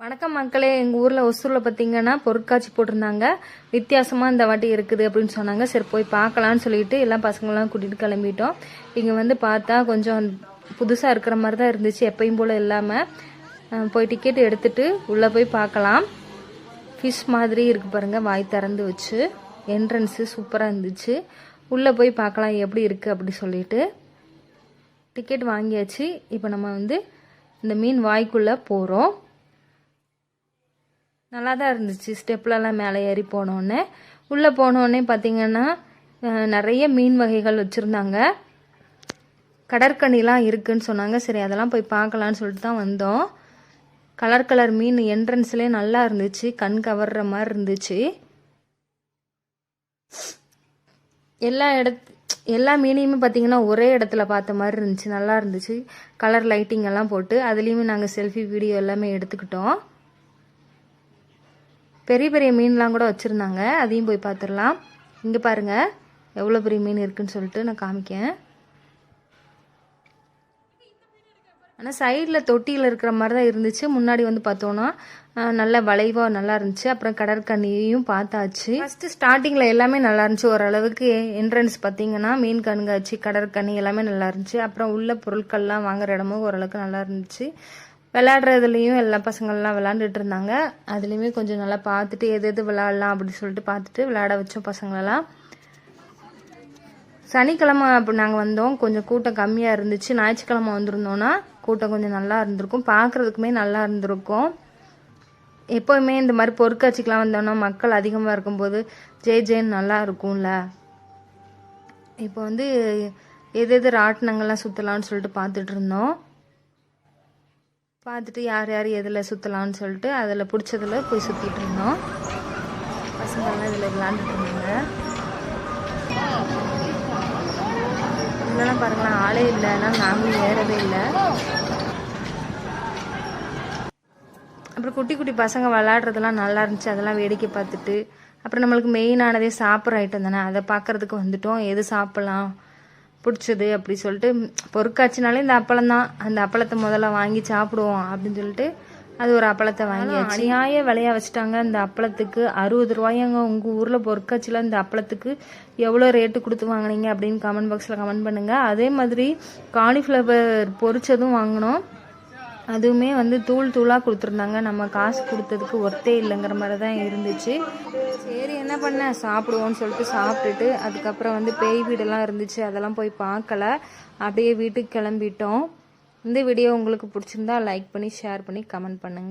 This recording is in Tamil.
வணக்கம் மக்களே. எங்கள் ஊரில் ஒசூரில் பார்த்தீங்கன்னா பொருட்காட்சி போட்டிருந்தாங்க. வித்தியாசமாக இந்த வாட்டி இருக்குது அப்படின்னு சொன்னாங்க. சரி போய் பார்க்கலான்னு சொல்லிட்டு எல்லா பசங்களாம் கூட்டிகிட்டு கிளம்பிட்டோம். இங்கே வந்து பார்த்தா கொஞ்சம் புதுசாக இருக்கிற மாதிரி தான் இருந்துச்சு, எப்பயும் போல் இல்லாமல். போய் டிக்கெட் எடுத்துகிட்டு உள்ளே போய் பார்க்கலாம். ஃபிஷ் மாதிரி இருக்குது பாருங்கள், வாய் திறந்து வச்சு. என்ட்ரன்ஸு சூப்பராக இருந்துச்சு. உள்ளே போய் பார்க்கலாம் எப்படி இருக்குது அப்படி சொல்லிட்டு டிக்கெட் வாங்கியாச்சு. இப்போ நம்ம வந்து இந்த மீன் வாய்க்குள்ளே போகிறோம். நல்லா தான் இருந்துச்சு. ஸ்டெப்லலாம் மேலே ஏறி போனோடனே உள்ளே போனோடனே பார்த்திங்கன்னா நிறைய மீன் வகைகள் வச்சுருந்தாங்க. கடற்கனிலாம் இருக்குதுன்னு சொன்னாங்க. சரி அதெல்லாம் போய் பார்க்கலான்னு சொல்லிட்டு தான் வந்தோம். கலர் கலர் மீன் என்ட்ரன்ஸ்லேயே நல்லா இருந்துச்சு, கண் கவர்ற மாதிரி இருந்துச்சு. எல்லா மீனையுமே பார்த்திங்கன்னா ஒரே இடத்துல பார்த்த மாதிரி இருந்துச்சு, நல்லா இருந்துச்சு. கலர் லைட்டிங் எல்லாம் போட்டு அதுலேயுமே நாங்கள் செல்ஃபி வீடியோ எல்லாமே எடுத்துக்கிட்டோம். பெரிய பெரிய மீன்லாம் கூட வச்சுருந்தாங்க, அதையும் போய் பார்த்துடலாம். இங்கே பாருங்கள் எவ்வளோ பெரிய மீன் இருக்குதுன்னு சொல்லிட்டு நான் காமிக்கேன். ஆனால் சைடில் தொட்டியில் இருக்கிற மாதிரி தான் இருந்துச்சு. முன்னாடி வந்து பார்த்தோன்னா நல்ல வளைவாக நல்லா இருந்துச்சு. அப்புறம் கடற்கண்ணியையும் பார்த்தாச்சு. ஃபஸ்ட்டு ஸ்டார்டிங்கில் எல்லாமே நல்லா இருந்துச்சு. ஓரளவுக்கு என்ட்ரன்ஸ் பார்த்தீங்கன்னா மீன் கண்காட்சி, கடற்கண்ணி எல்லாமே நல்லா இருந்துச்சு. அப்புறம் உள்ள பொருட்கள்லாம் வாங்குற இடமும் ஓரளவுக்கு நல்லா இருந்துச்சு. விளையாடுறதுலேயும் எல்லா பசங்கள்லாம் விளாண்டுட்டு இருந்தாங்க. அதுலேயுமே கொஞ்சம் நல்லா பார்த்துட்டு எது விளாட்லாம் அப்படின்னு சொல்லிட்டு பார்த்துட்டு விளையாட வச்சோம் பசங்களெல்லாம். சனிக்கிழமை அப்படி நாங்கள் வந்தோம், கொஞ்சம் கூட்டம் கம்மியாக இருந்துச்சு. ஞாயிற்றுக்கிழமை வந்திருந்தோன்னா கூட்டம் கொஞ்சம் நல்லா இருந்திருக்கும், பார்க்குறதுக்குமே நல்லா இருந்திருக்கும். எப்போவுமே இந்த மாதிரி பொருட்காட்சிக்கெலாம் வந்தோன்னா மக்கள் அதிகமாக இருக்கும்போது ஜெயின்னு நல்லா இருக்கும்ல. இப்போ வந்து எது ராட்டினங்கள்லாம் சுற்றலான்னு சொல்லிட்டு பார்த்துட்டு இருந்தோம். பார்த்துட்டு யார் எதில் சுற்றலான்னு சொல்லிட்டு அதில் பிடிச்சதில் போய் சுற்றிட்டு இருந்தோம். பசங்கள்லாம் இதில் விளாண்டுட்டு இருந்தாங்க. இதெல்லாம் பாருங்களேன், ஆளே இல்லைன்னா நாங்களும் ஏறவே இல்லை. அப்புறம் குட்டி குட்டி பசங்க விளாடுறதெல்லாம் நல்லா இருந்துச்சு, அதெல்லாம் வேடிக்கை பார்த்துட்டு. அப்புறம் நம்மளுக்கு மெயினானதே சாப்பிட்ற ஐட்டம் தானே, அதை பார்க்குறதுக்கு வந்துட்டோம். எது சாப்பிட்லாம் பிடிச்சது அப்படி சொல்லிட்டு, பொருட்காட்சினாலே இந்த அப்பளம் தான். அந்த அப்பளத்தை முதல்ல வாங்கி சாப்பிடுவோம் அப்படின்னு சொல்லிட்டு அது ஒரு அப்பளத்தை வாங்கி அநியாய விலையா வச்சுட்டாங்க. இந்த அப்பளத்துக்கு 60 ரூபாயாங்க. உங்கள் ஊரில் பொருட்காட்சியில் இந்த அப்பளத்துக்கு எவ்வளோ ரேட்டு கொடுத்து வாங்கினீங்க அப்படின்னு கமெண்ட் பாக்ஸில் கமெண்ட் பண்ணுங்கள். அதே மாதிரி காலிஃப்ளவர் பொரிச்சதும் வாங்கினோம். அதுவுமே வந்து தூளாக கொடுத்துருந்தாங்க. நம்ம காசு கொடுத்ததுக்கு ஒர்த்தே இல்லைங்கிற மாதிரி தான் இருந்துச்சு. சரி என்ன பண்ண, சாப்பிடுவோன்னு சொல்லிட்டு சாப்பிட்டுட்டு அதுக்கப்புறம் வந்து பேய் வீடெல்லாம் இருந்துச்சு, அதெல்லாம் போய் பார்க்கல. அப்படியே வீட்டுக்கு கிளம்பிட்டோம். இந்த வீடியோ உங்களுக்கு பிடிச்சிருந்தா லைக் பண்ணி ஷேர் பண்ணி கமெண்ட் பண்ணுங்கள்.